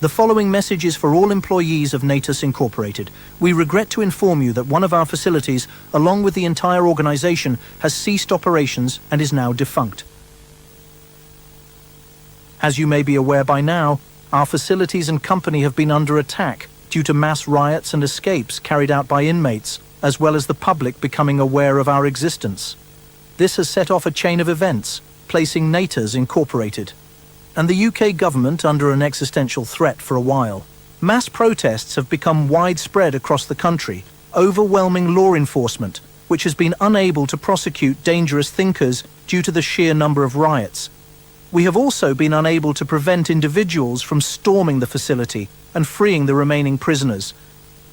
The following message is for all employees of NATAS Incorporated. We regret to inform you that one of our facilities, along with the entire organization, has ceased operations and is now defunct. As you may be aware by now, our facilities and company have been under attack due to mass riots and escapes carried out by inmates, as well as the public becoming aware of our existence. This has set off a chain of events, placing NATAS Incorporated and the UK government under an existential threat for a while. Mass protests have become widespread across the country, overwhelming law enforcement, which has been unable to prosecute dangerous thinkers due to the sheer number of riots. We have also been unable to prevent individuals from storming the facility and freeing the remaining prisoners.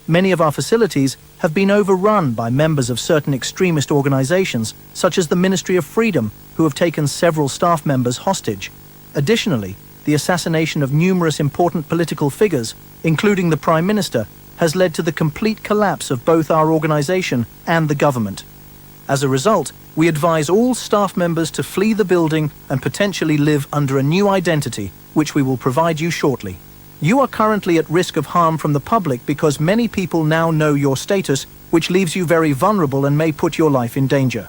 Many of our facilities have been overrun by members of certain extremist organizations, such as the Ministry of Freedom, who have taken several staff members hostage. Additionally, the assassination of numerous important political figures, including the Prime Minister, has led to the complete collapse of both our organization and the government. As a result, we advise all staff members to flee the building and potentially live under a new identity, which we will provide you shortly. You are currently at risk of harm from the public because many people now know your status, which leaves you very vulnerable and may put your life in danger.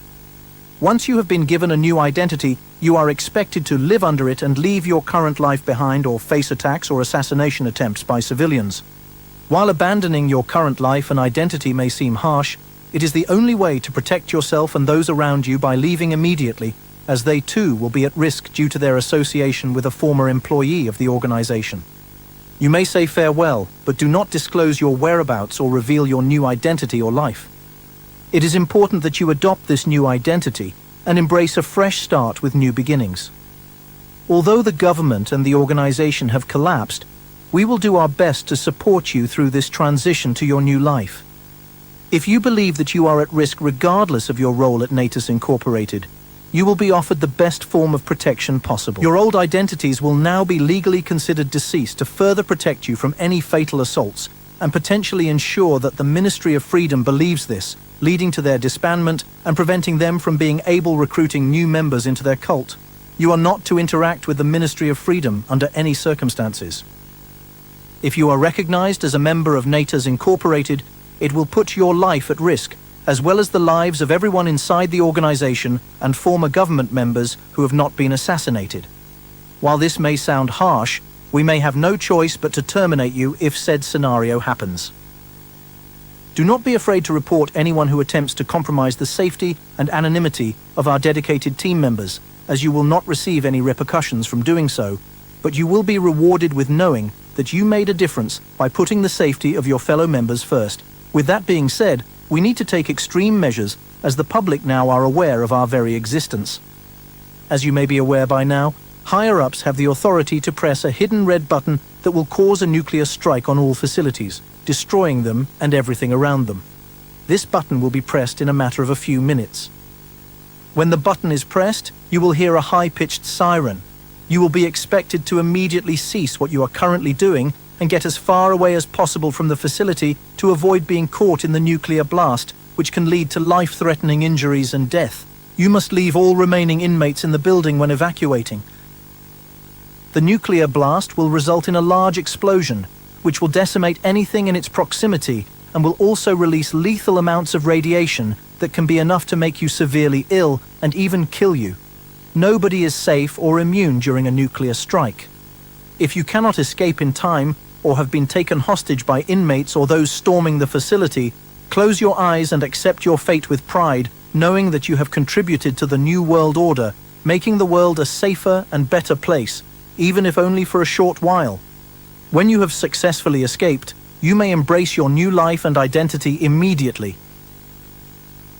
Once you have been given a new identity, you are expected to live under it and leave your current life behind or face attacks or assassination attempts by civilians. While abandoning your current life and identity may seem harsh, it is the only way to protect yourself and those around you by leaving immediately, as they too will be at risk due to their association with a former employee of the organization. You may say farewell, but do not disclose your whereabouts or reveal your new identity or life. It is important that you adopt this new identity and embrace a fresh start with new beginnings. Although the government and the organization have collapsed, we will do our best to support you through this transition to your new life. If you believe that you are at risk regardless of your role at NATAS Incorporated, you will be offered the best form of protection possible. Your old identities will now be legally considered deceased to further protect you from any fatal assaults and potentially ensure that the Ministry of Freedom believes this, leading to their disbandment and preventing them from being able recruiting new members into their cult. You are not to interact with the Ministry of Freedom under any circumstances. If you are recognized as a member of NATAS Incorporated, it will put your life at risk, as well as the lives of everyone inside the organization and former government members who have not been assassinated. While this may sound harsh, we may have no choice but to terminate you if said scenario happens. Do not be afraid to report anyone who attempts to compromise the safety and anonymity of our dedicated team members, as you will not receive any repercussions from doing so, but you will be rewarded with knowing that you made a difference by putting the safety of your fellow members first. With that being said, we need to take extreme measures as the public now are aware of our very existence. As you may be aware by now, higher-ups have the authority to press a hidden red button that will cause a nuclear strike on all facilities, destroying them and everything around them. This button will be pressed in a matter of a few minutes. When the button is pressed, you will hear a high-pitched siren. You will be expected to immediately cease what you are currently doing and get as far away as possible from the facility to avoid being caught in the nuclear blast, which can lead to life-threatening injuries and death. You must leave all remaining inmates in the building when evacuating. The nuclear blast will result in a large explosion, which will decimate anything in its proximity and will also release lethal amounts of radiation that can be enough to make you severely ill and even kill you. Nobody is safe or immune during a nuclear strike. If you cannot escape in time or have been taken hostage by inmates or those storming the facility, close your eyes and accept your fate with pride, knowing that you have contributed to the new world order, making the world a safer and better place, even if only for a short while. When you have successfully escaped, you may embrace your new life and identity immediately.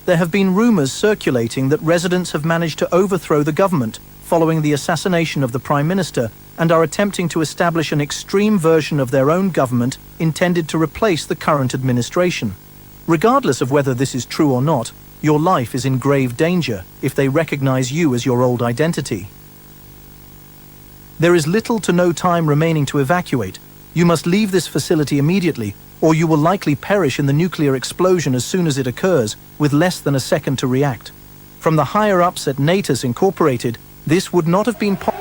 There have been rumors circulating that residents have managed to overthrow the government following the assassination of the Prime Minister and are attempting to establish an extreme version of their own government intended to replace the current administration. Regardless of whether this is true or not, your life is in grave danger if they recognize you as your old identity. There is little to no time remaining to evacuate. You must leave this facility immediately, or you will likely perish in the nuclear explosion as soon as it occurs, with less than a second to react. From the higher-ups at NATAS Incorporated, this would not have been possible.